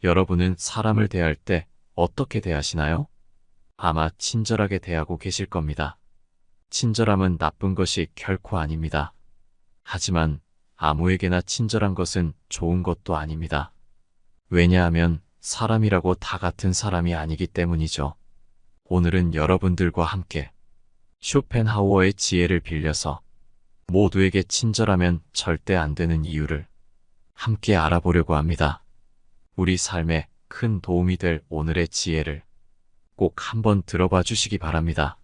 여러분은 사람을 대할 때 어떻게 대하시나요? 아마 친절하게 대하고 계실 겁니다. 친절함은 나쁜 것이 결코 아닙니다. 하지만 아무에게나 친절한 것은 좋은 것도 아닙니다. 왜냐하면 사람이라고 다 같은 사람이 아니기 때문이죠. 오늘은 여러분들과 함께 쇼펜하우어의 지혜를 빌려서 모두에게 친절하면 절대 안 되는 이유를 함께 알아보려고 합니다. 우리 삶에 큰 도움이 될 오늘의 지혜를 꼭 한번 들어봐 주시기 바랍니다.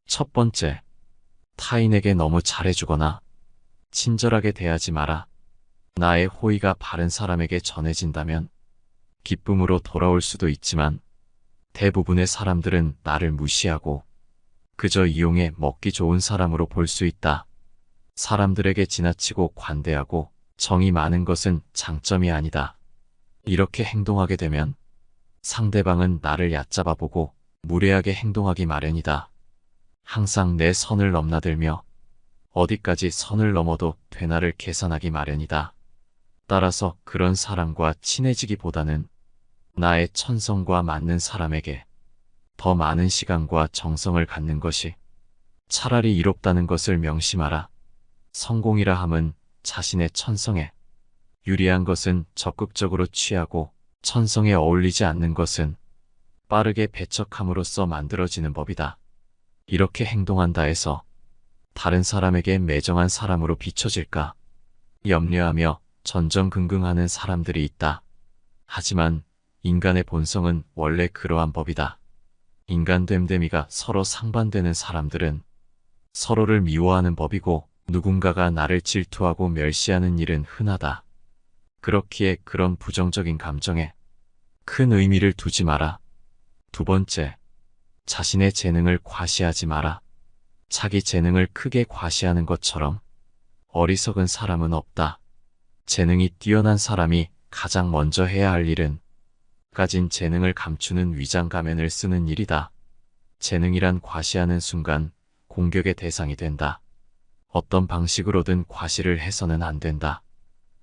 첫 번째, 타인에게 너무 잘해주거나 친절하게 대하지 마라. 나의 호의가 바른 사람에게 전해진다면 기쁨으로 돌아올 수도 있지만 대부분의 사람들은 나를 무시하고 그저 이용해 먹기 좋은 사람으로 볼 수 있다. 사람들에게 지나치고 관대하고 정이 많은 것은 장점이 아니다. 이렇게 행동하게 되면 상대방은 나를 얕잡아 보고 무례하게 행동하기 마련이다. 항상 내 선을 넘나들며 어디까지 선을 넘어도 되나를 계산하기 마련이다. 따라서 그런 사람과 친해지기보다는 나의 천성과 맞는 사람에게 더 많은 시간과 정성을 갖는 것이 차라리 이롭다는 것을 명심하라. 성공이라 함은 자신의 천성에 유리한 것은 적극적으로 취하고 천성에 어울리지 않는 것은 빠르게 배척함으로써 만들어지는 법이다. 이렇게 행동한다 해서 다른 사람에게 매정한 사람으로 비춰질까 염려하며 전전긍긍하는 사람들이 있다. 하지만 인간의 본성은 원래 그러한 법이다. 인간 됨됨이가 서로 상반되는 사람들은 서로를 미워하는 법이고 누군가가 나를 질투하고 멸시하는 일은 흔하다. 그렇기에 그런 부정적인 감정에 큰 의미를 두지 마라. 두 번째, 자신의 재능을 과시하지 마라. 자기 재능을 크게 과시하는 것처럼 어리석은 사람은 없다. 재능이 뛰어난 사람이 가장 먼저 해야 할 일은 가진 재능을 감추는 위장 가면을 쓰는 일이다. 재능이란 과시하는 순간 공격의 대상이 된다. 어떤 방식으로든 과시를 해서는 안 된다.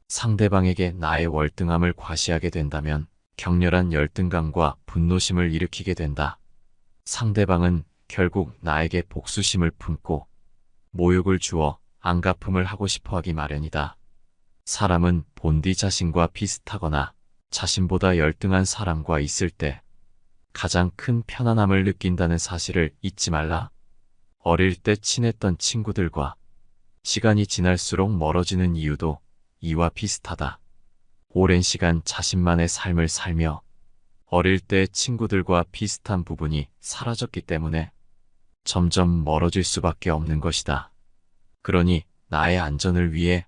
상대방에게 나의 월등함을 과시하게 된다면 격렬한 열등감과 분노심을 일으키게 된다. 상대방은 결국 나에게 복수심을 품고 모욕을 주어 안갚음을 하고 싶어 하기 마련이다. 사람은 본디 자신과 비슷하거나 자신보다 열등한 사람과 있을 때 가장 큰 편안함을 느낀다는 사실을 잊지 말라. 어릴 때 친했던 친구들과 시간이 지날수록 멀어지는 이유도 이와 비슷하다. 오랜 시간 자신만의 삶을 살며 어릴 때 친구들과 비슷한 부분이 사라졌기 때문에 점점 멀어질 수밖에 없는 것이다. 그러니 나의 안전을 위해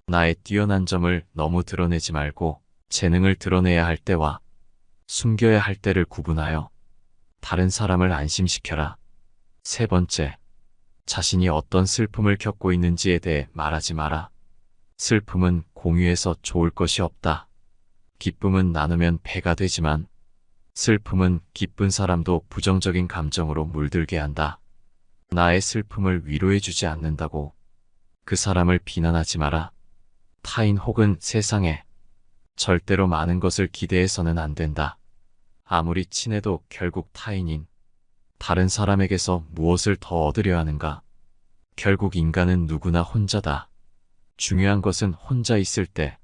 나의 뛰어난 점을 너무 드러내지 말고 재능을 드러내야 할 때와 숨겨야 할 때를 구분하여 다른 사람을 안심시켜라. 세 번째, 자신이 어떤 슬픔을 겪고 있는지에 대해 말하지 마라. 슬픔은 공유해서 좋을 것이 없다. 기쁨은 나누면 배가 되지만 슬픔은 기쁜 사람도 부정적인 감정으로 물들게 한다. 나의 슬픔을 위로해주지 않는다고 그 사람을 비난하지 마라. 타인 혹은 세상에 절대로 많은 것을 기대해서는 안 된다. 아무리 친해도 결국 타인인 다른 사람에게서 무엇을 더 얻으려 하는가? 결국 인간은 누구나 혼자다. 중요한 것은 혼자 있을 때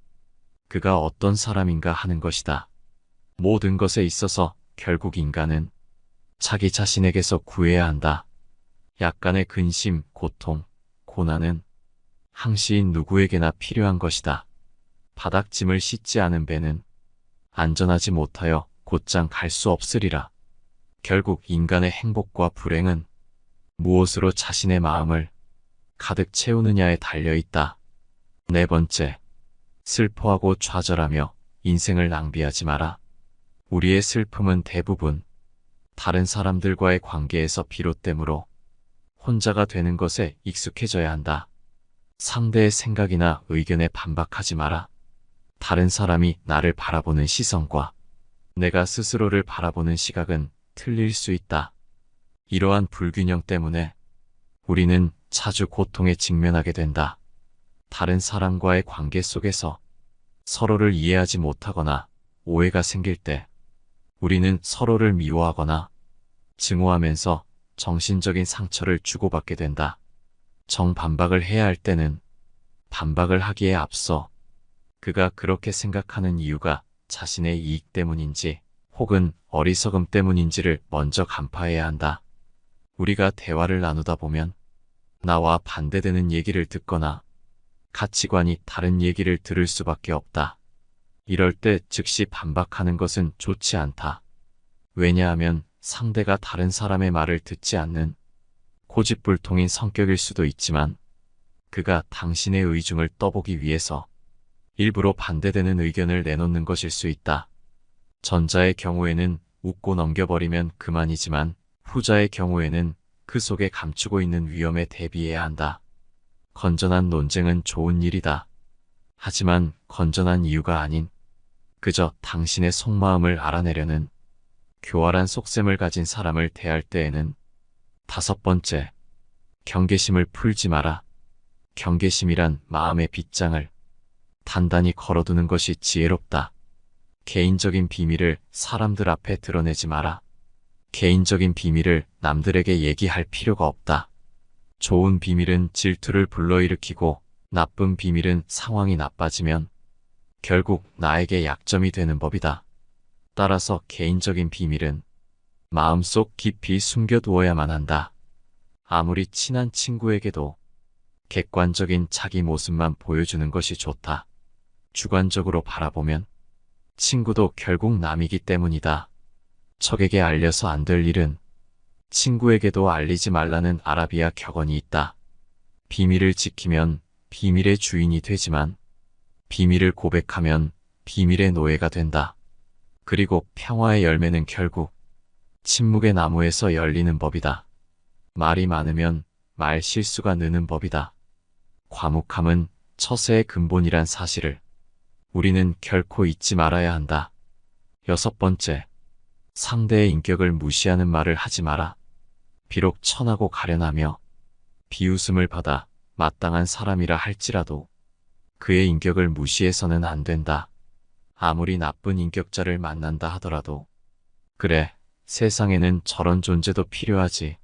그가 어떤 사람인가 하는 것이다. 모든 것에 있어서 결국 인간은 자기 자신에게서 구해야 한다. 약간의 근심, 고통, 고난은 항시인 누구에게나 필요한 것이다. 바닥짐을 씻지 않은 배는 안전하지 못하여 곧장 갈 수 없으리라. 결국 인간의 행복과 불행은 무엇으로 자신의 마음을 가득 채우느냐에 달려있다. 네 번째, 슬퍼하고 좌절하며 인생을 낭비하지 마라. 우리의 슬픔은 대부분 다른 사람들과의 관계에서 비롯되므로 혼자가 되는 것에 익숙해져야 한다. 상대의 생각이나 의견에 반박하지 마라. 다른 사람이 나를 바라보는 시선과 내가 스스로를 바라보는 시각은 틀릴 수 있다. 이러한 불균형 때문에 우리는 자주 고통에 직면하게 된다. 다른 사람과의 관계 속에서 서로를 이해하지 못하거나 오해가 생길 때 우리는 서로를 미워하거나 증오하면서 정신적인 상처를 주고받게 된다. 정반박을 해야 할 때는 반박을 하기에 앞서 그가 그렇게 생각하는 이유가 자신의 이익 때문인지 혹은 어리석음 때문인지를 먼저 간파해야 한다. 우리가 대화를 나누다 보면 나와 반대되는 얘기를 듣거나 가치관이 다른 얘기를 들을 수밖에 없다. 이럴 때 즉시 반박하는 것은 좋지 않다. 왜냐하면 상대가 다른 사람의 말을 듣지 않는 고집불통인 성격일 수도 있지만 그가 당신의 의중을 떠보기 위해서 일부러 반대되는 의견을 내놓는 것일 수 있다. 전자의 경우에는 웃고 넘겨버리면 그만이지만 후자의 경우에는 그 속에 감추고 있는 위험에 대비해야 한다. 건전한 논쟁은 좋은 일이다. 하지만 건전한 이유가 아닌 그저 당신의 속마음을 알아내려는 교활한 속셈을 가진 사람을 대할 때에는 5번째, 경계심을 풀지 마라. 경계심이란 마음의 빗장을 단단히 걸어두는 것이 지혜롭다. 개인적인 비밀을 사람들 앞에 드러내지 마라. 개인적인 비밀을 남들에게 얘기할 필요가 없다. 좋은 비밀은 질투를 불러일으키고 나쁜 비밀은 상황이 나빠지면 결국 나에게 약점이 되는 법이다. 따라서 개인적인 비밀은 마음속 깊이 숨겨두어야만 한다. 아무리 친한 친구에게도 객관적인 자기 모습만 보여주는 것이 좋다. 주관적으로 바라보면 친구도 결국 남이기 때문이다. 적에게 알려서 안 될 일은 친구에게도 알리지 말라는 아라비아 격언이 있다. 비밀을 지키면 비밀의 주인이 되지만 비밀을 고백하면 비밀의 노예가 된다. 그리고 평화의 열매는 결국 침묵의 나무에서 열리는 법이다. 말이 많으면 말 실수가 느는 법이다. 과묵함은 처세의 근본이란 사실을 우리는 결코 잊지 말아야 한다. 6번째, 상대의 인격을 무시하는 말을 하지 마라. 비록 천하고 가련하며 비웃음을 받아 마땅한 사람이라 할지라도 그의 인격을 무시해서는 안 된다. 아무리 나쁜 인격자를 만난다 하더라도 그래, 세상에는 저런 존재도 필요하지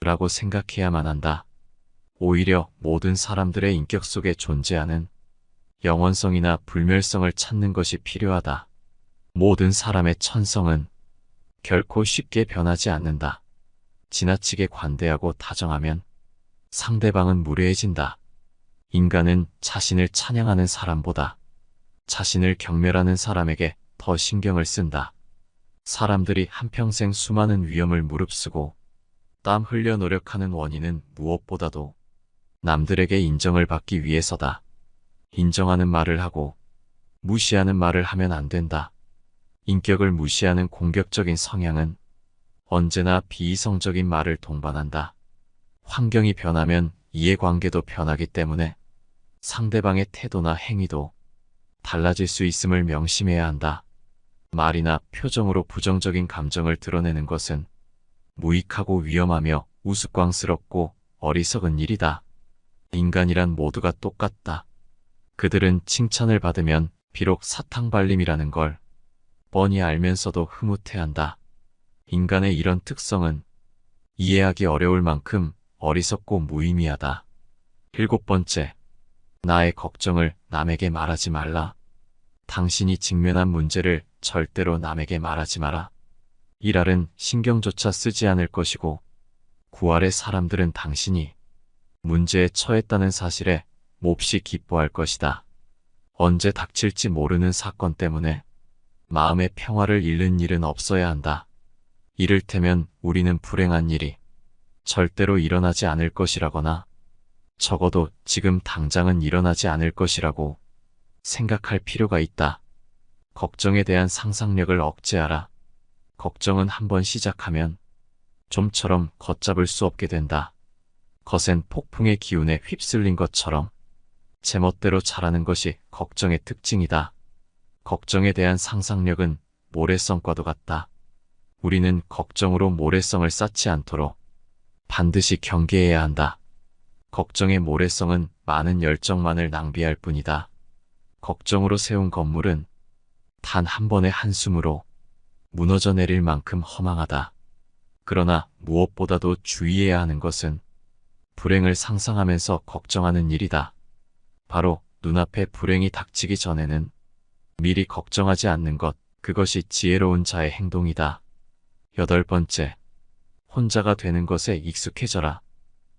라고 생각해야만 한다. 오히려 모든 사람들의 인격 속에 존재하는 영원성이나 불멸성을 찾는 것이 필요하다. 모든 사람의 천성은 결코 쉽게 변하지 않는다. 지나치게 관대하고 다정하면 상대방은 무례해진다. 인간은 자신을 찬양하는 사람보다 자신을 경멸하는 사람에게 더 신경을 쓴다. 사람들이 한평생 수많은 위험을 무릅쓰고 땀 흘려 노력하는 원인은 무엇보다도 남들에게 인정을 받기 위해서다. 인정하는 말을 하고 무시하는 말을 하면 안 된다. 인격을 무시하는 공격적인 성향은 언제나 비이성적인 말을 동반한다. 환경이 변하면 이해관계도 변하기 때문에 상대방의 태도나 행위도 달라질 수 있음을 명심해야 한다. 말이나 표정으로 부정적인 감정을 드러내는 것은 무익하고 위험하며 우스꽝스럽고 어리석은 일이다. 인간이란 모두가 똑같다. 그들은 칭찬을 받으면 비록 사탕발림이라는 걸 뻔히 알면서도 흐뭇해한다. 인간의 이런 특성은 이해하기 어려울 만큼 어리석고 무의미하다. 7번째, 나의 걱정을 남에게 말하지 말라. 당신이 직면한 문제를 절대로 남에게 말하지 마라. 일할은 신경조차 쓰지 않을 것이고 구할의 사람들은 당신이 문제에 처했다는 사실에 몹시 기뻐할 것이다. 언제 닥칠지 모르는 사건 때문에 마음의 평화를 잃는 일은 없어야 한다. 이를테면 우리는 불행한 일이 절대로 일어나지 않을 것이라거나 적어도 지금 당장은 일어나지 않을 것이라고 생각할 필요가 있다. 걱정에 대한 상상력을 억제하라. 걱정은 한번 시작하면 좀처럼 걷잡을 수 없게 된다. 거센 폭풍의 기운에 휩쓸린 것처럼 제멋대로 자라는 것이 걱정의 특징이다. 걱정에 대한 상상력은 모래성과도 같다. 우리는 걱정으로 모래성을 쌓지 않도록 반드시 경계해야 한다. 걱정의 모래성은 많은 열정만을 낭비할 뿐이다. 걱정으로 세운 건물은 단 한 번의 한숨으로 무너져 내릴 만큼 허망하다. 그러나 무엇보다도 주의해야 하는 것은 불행을 상상하면서 걱정하는 일이다. 바로 눈앞에 불행이 닥치기 전에는 미리 걱정하지 않는 것, 그것이 지혜로운 자의 행동이다. 8번째, 혼자가 되는 것에 익숙해져라.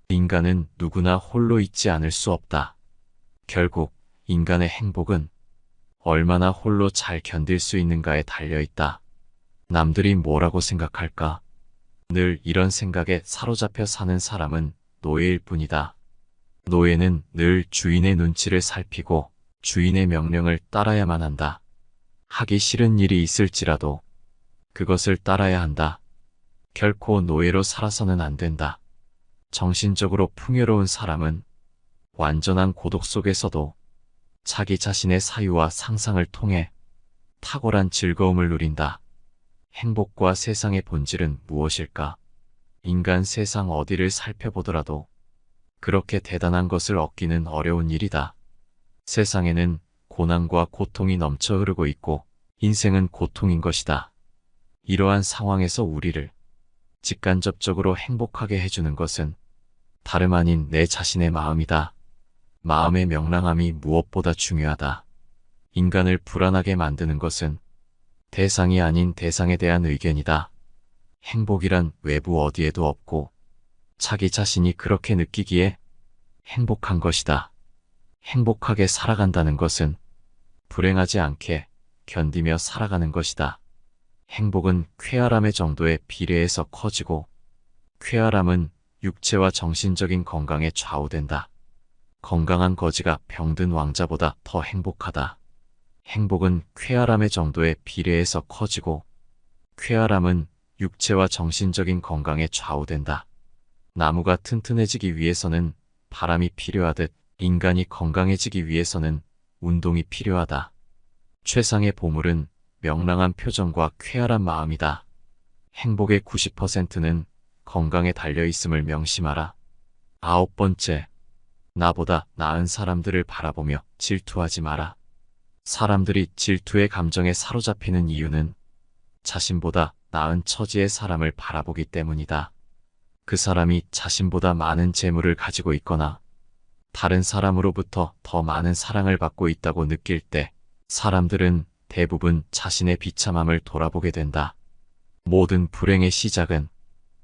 인간은 누구나 홀로 있지 않을 수 없다. 결국 인간의 행복은 얼마나 홀로 잘 견딜 수 있는가에 달려있다. 남들이 뭐라고 생각할까? 늘 이런 생각에 사로잡혀 사는 사람은 노예일 뿐이다. 노예는 늘 주인의 눈치를 살피고 주인의 명령을 따라야만 한다. 하기 싫은 일이 있을지라도 그것을 따라야 한다. 결코 노예로 살아서는 안 된다. 정신적으로 풍요로운 사람은 완전한 고독 속에서도 자기 자신의 사유와 상상을 통해 탁월한 즐거움을 누린다. 행복과 세상의 본질은 무엇일까? 인간 세상 어디를 살펴보더라도 그렇게 대단한 것을 얻기는 어려운 일이다. 세상에는 고난과 고통이 넘쳐 흐르고 있고 인생은 고통인 것이다. 이러한 상황에서 우리를 직간접적으로 행복하게 해주는 것은 다름 아닌 내 자신의 마음이다. 마음의 명랑함이 무엇보다 중요하다. 인간을 불안하게 만드는 것은 대상이 아닌 대상에 대한 의견이다. 행복이란 외부 어디에도 없고 자기 자신이 그렇게 느끼기에 행복한 것이다. 행복하게 살아간다는 것은 불행하지 않게 견디며 살아가는 것이다. 행복은 쾌활함의 정도에 비례해서 커지고 쾌활함은 육체와 정신적인 건강에 좌우된다. 건강한 거지가 병든 왕자보다 더 행복하다. 행복은 쾌활함의 정도에 비례해서 커지고 쾌활함은 육체와 정신적인 건강에 좌우된다. 나무가 튼튼해지기 위해서는 바람이 필요하듯 인간이 건강해지기 위해서는 운동이 필요하다. 최상의 보물은 명랑한 표정과 쾌활한 마음이다. 행복의 90%는 건강에 달려있음을 명심하라. 9번째, 나보다 나은 사람들을 바라보며 질투하지 마라. 사람들이 질투의 감정에 사로잡히는 이유는 자신보다 나은 처지의 사람을 바라보기 때문이다. 그 사람이 자신보다 많은 재물을 가지고 있거나 다른 사람으로부터 더 많은 사랑을 받고 있다고 느낄 때 사람들은 대부분 자신의 비참함을 돌아보게 된다. 모든 불행의 시작은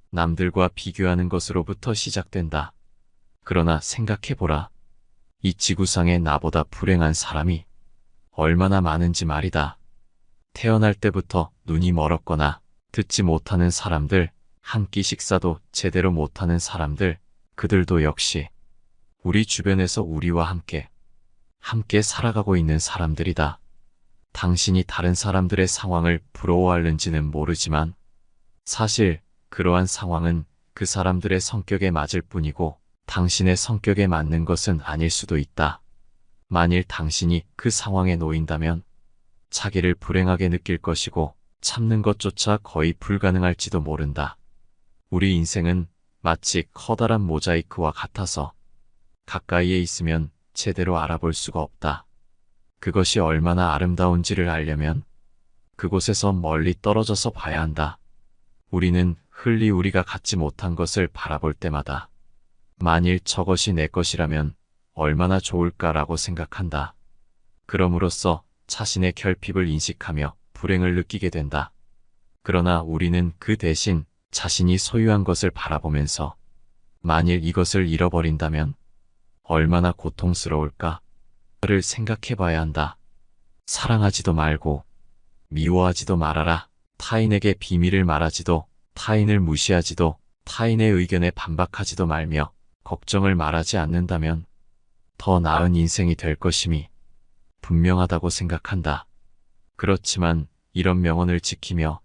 남들과 비교하는 것으로부터 시작된다. 그러나 생각해보라. 이 지구상에 나보다 불행한 사람이 얼마나 많은지 말이다. 태어날 때부터 눈이 멀었거나 듣지 못하는 사람들, 한 끼 식사도 제대로 못하는 사람들, 그들도 역시 우리 주변에서 우리와 함께 살아가고 있는 사람들이다. 당신이 다른 사람들의 상황을 부러워하는지는 모르지만 사실 그러한 상황은 그 사람들의 성격에 맞을 뿐이고 당신의 성격에 맞는 것은 아닐 수도 있다. 만일 당신이 그 상황에 놓인다면 자기를 불행하게 느낄 것이고 참는 것조차 거의 불가능할지도 모른다. 우리 인생은 마치 커다란 모자이크와 같아서 가까이에 있으면 제대로 알아볼 수가 없다. 그것이 얼마나 아름다운지를 알려면 그곳에서 멀리 떨어져서 봐야 한다. 우리는 흘리 우리가 갖지 못한 것을 바라볼 때마다 만일 저것이 내 것이라면 얼마나 좋을까라고 생각한다. 그럼으로써 자신의 결핍을 인식하며 불행을 느끼게 된다. 그러나 우리는 그 대신 자신이 소유한 것을 바라보면서 만일 이것을 잃어버린다면 얼마나 고통스러울까? 를 생각해 봐야 한다. 사랑하지도 말고 미워하지도 말아라. 타인에게 비밀을 말하지도 타인을 무시하지도 타인의 의견에 반박하지도 말며 걱정을 말하지 않는다면 더 나은 인생이 될 것임이 분명하다고 생각한다. 그렇지만 이런 명언을 지키며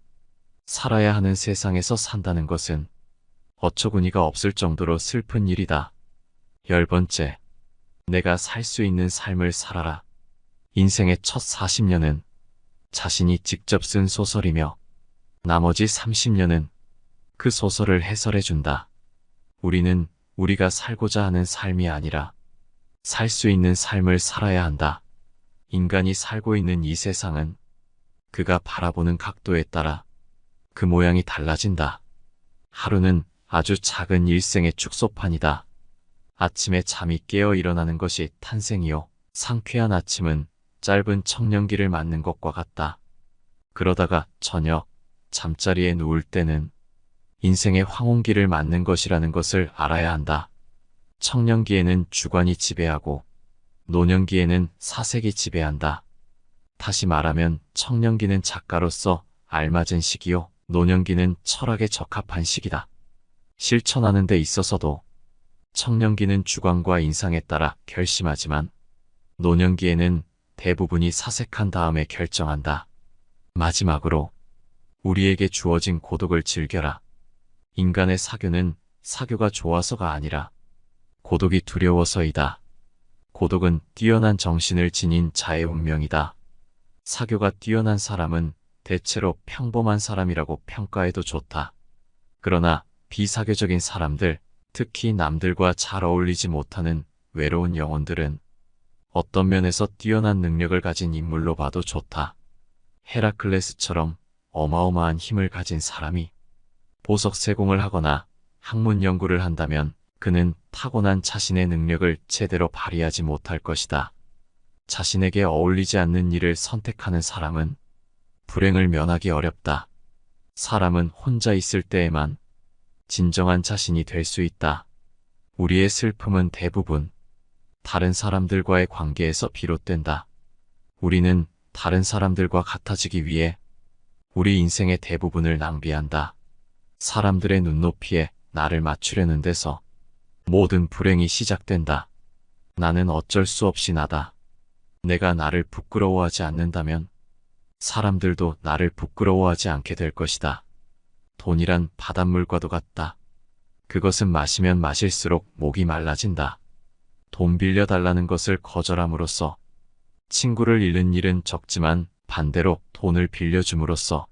살아야 하는 세상에서 산다는 것은 어처구니가 없을 정도로 슬픈 일이다. 10번째, 내가 살 수 있는 삶을 살아라. 인생의 첫 40년은 자신이 직접 쓴 소설이며 나머지 30년은 그 소설을 해설해준다. 우리는 우리가 살고자 하는 삶이 아니라 살 수 있는 삶을 살아야 한다. 인간이 살고 있는 이 세상은 그가 바라보는 각도에 따라 그 모양이 달라진다. 하루는 아주 작은 일생의 축소판이다. 아침에 잠이 깨어 일어나는 것이 탄생이요. 상쾌한 아침은 짧은 청년기를 맞는 것과 같다. 그러다가 저녁, 잠자리에 누울 때는 인생의 황혼기를 맞는 것이라는 것을 알아야 한다. 청년기에는 주관이 지배하고 노년기에는 사색이 지배한다. 다시 말하면 청년기는 작가로서 알맞은 시기요. 노년기는 철학에 적합한 시기다. 실천하는 데 있어서도 청년기는 주관과 인상에 따라 결심하지만 노년기에는 대부분이 사색한 다음에 결정한다. 마지막으로 우리에게 주어진 고독을 즐겨라. 인간의 사교는 사교가 좋아서가 아니라 고독이 두려워서이다. 고독은 뛰어난 정신을 지닌 자의 운명이다. 사교가 뛰어난 사람은 대체로 평범한 사람이라고 평가해도 좋다. 그러나 비사교적인 사람들, 특히 남들과 잘 어울리지 못하는 외로운 영혼들은 어떤 면에서 뛰어난 능력을 가진 인물로 봐도 좋다. 헤라클레스처럼 어마어마한 힘을 가진 사람이 보석 세공을 하거나 학문 연구를 한다면 그는 타고난 자신의 능력을 제대로 발휘하지 못할 것이다. 자신에게 어울리지 않는 일을 선택하는 사람은 불행을 면하기 어렵다. 사람은 혼자 있을 때에만 진정한 자신이 될 수 있다. 우리의 슬픔은 대부분 다른 사람들과의 관계에서 비롯된다. 우리는 다른 사람들과 같아지기 위해 우리 인생의 대부분을 낭비한다. 사람들의 눈높이에 나를 맞추려는 데서 모든 불행이 시작된다. 나는 어쩔 수 없이 나다. 내가 나를 부끄러워하지 않는다면 사람들도 나를 부끄러워하지 않게 될 것이다. 돈이란 바닷물과도 같다. 그것은 마시면 마실수록 목이 말라진다. 돈 빌려달라는 것을 거절함으로써 친구를 잃는 일은 적지만 반대로 돈을 빌려줌으로써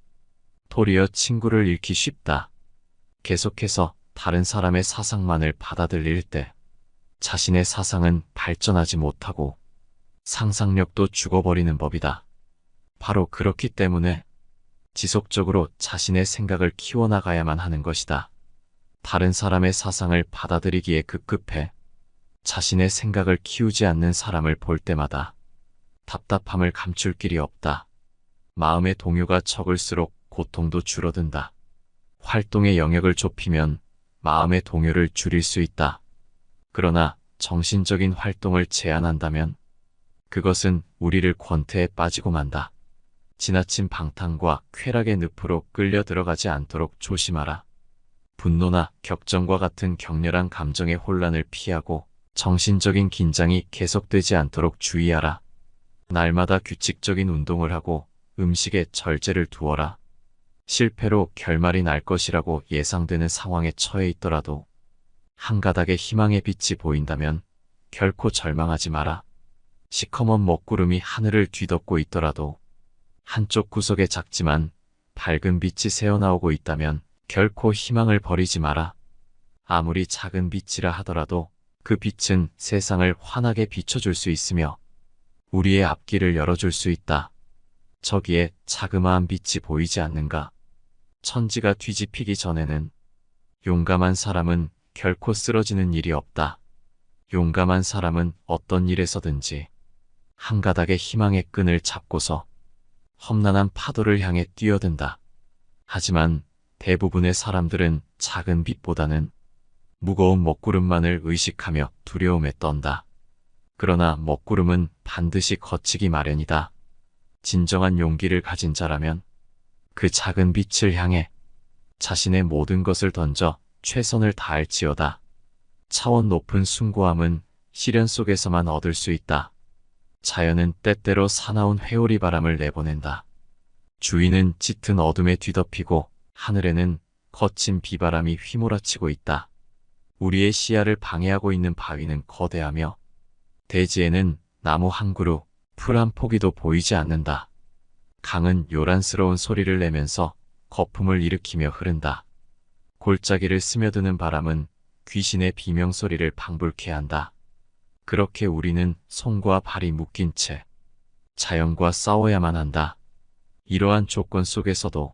도리어 친구를 잃기 쉽다. 계속해서 다른 사람의 사상만을 받아들일 때 자신의 사상은 발전하지 못하고 상상력도 죽어버리는 법이다. 바로 그렇기 때문에 지속적으로 자신의 생각을 키워나가야만 하는 것이다. 다른 사람의 사상을 받아들이기에 급급해 자신의 생각을 키우지 않는 사람을 볼 때마다 답답함을 감출 길이 없다. 마음의 동요가 적을수록 고통도 줄어든다. 활동의 영역을 좁히면 마음의 동요를 줄일 수 있다. 그러나 정신적인 활동을 제한한다면 그것은 우리를 권태에 빠지고 만다. 지나친 방탕과 쾌락의 늪으로 끌려 들어가지 않도록 조심하라. 분노나 격정과 같은 격렬한 감정의 혼란을 피하고 정신적인 긴장이 계속되지 않도록 주의하라. 날마다 규칙적인 운동을 하고 음식에 절제를 두어라. 실패로 결말이 날 것이라고 예상되는 상황에 처해 있더라도 한 가닥의 희망의 빛이 보인다면 결코 절망하지 마라. 시커먼 먹구름이 하늘을 뒤덮고 있더라도 한쪽 구석에 작지만 밝은 빛이 새어나오고 있다면 결코 희망을 버리지 마라. 아무리 작은 빛이라 하더라도 그 빛은 세상을 환하게 비춰줄 수 있으며 우리의 앞길을 열어줄 수 있다. 저기에 자그마한 빛이 보이지 않는가? 천지가 뒤집히기 전에는 용감한 사람은 결코 쓰러지는 일이 없다. 용감한 사람은 어떤 일에서든지 한 가닥의 희망의 끈을 잡고서 험난한 파도를 향해 뛰어든다. 하지만 대부분의 사람들은 작은 빛보다는 무거운 먹구름만을 의식하며 두려움에 떤다. 그러나 먹구름은 반드시 거치기 마련이다. 진정한 용기를 가진 자라면 그 작은 빛을 향해 자신의 모든 것을 던져 최선을 다할지어다. 차원 높은 숭고함은 시련 속에서만 얻을 수 있다. 자연은 때때로 사나운 회오리 바람을 내보낸다. 주위는 짙은 어둠에 뒤덮이고 하늘에는 거친 비바람이 휘몰아치고 있다. 우리의 시야를 방해하고 있는 바위는 거대하며 대지에는 나무 한 그루, 풀 한 포기도 보이지 않는다. 강은 요란스러운 소리를 내면서 거품을 일으키며 흐른다. 골짜기를 스며드는 바람은 귀신의 비명소리를 방불케 한다. 그렇게 우리는 손과 발이 묶인 채 자연과 싸워야만 한다. 이러한 조건 속에서도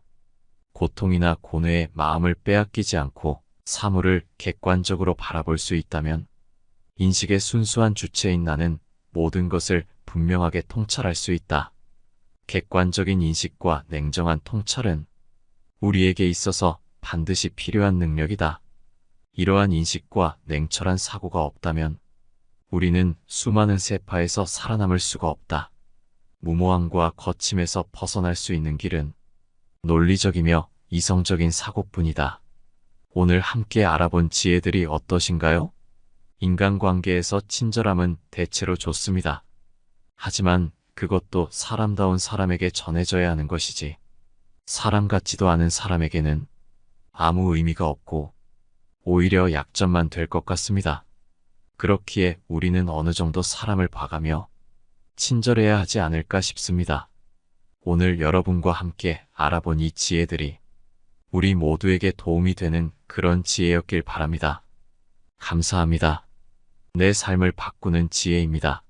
고통이나 고뇌의 마음을 빼앗기지 않고 사물을 객관적으로 바라볼 수 있다면 인식의 순수한 주체인 나는 모든 것을 분명하게 통찰할 수 있다. 객관적인 인식과 냉정한 통찰은 우리에게 있어서 반드시 필요한 능력이다. 이러한 인식과 냉철한 사고가 없다면 우리는 수많은 세파에서 살아남을 수가 없다. 무모함과 거침에서 벗어날 수 있는 길은 논리적이며 이성적인 사고뿐이다. 오늘 함께 알아본 지혜들이 어떠신가요? 인간관계에서 친절함은 대체로 좋습니다. 하지만 그것도 사람다운 사람에게 전해져야 하는 것이지, 사람 같지도 않은 사람에게는 아무 의미가 없고 오히려 약점만 될 것 같습니다. 그렇기에 우리는 어느 정도 사람을 봐가며 친절해야 하지 않을까 싶습니다. 오늘 여러분과 함께 알아본 이 지혜들이 우리 모두에게 도움이 되는 그런 지혜였길 바랍니다. 감사합니다. 내 삶을 바꾸는 지혜입니다.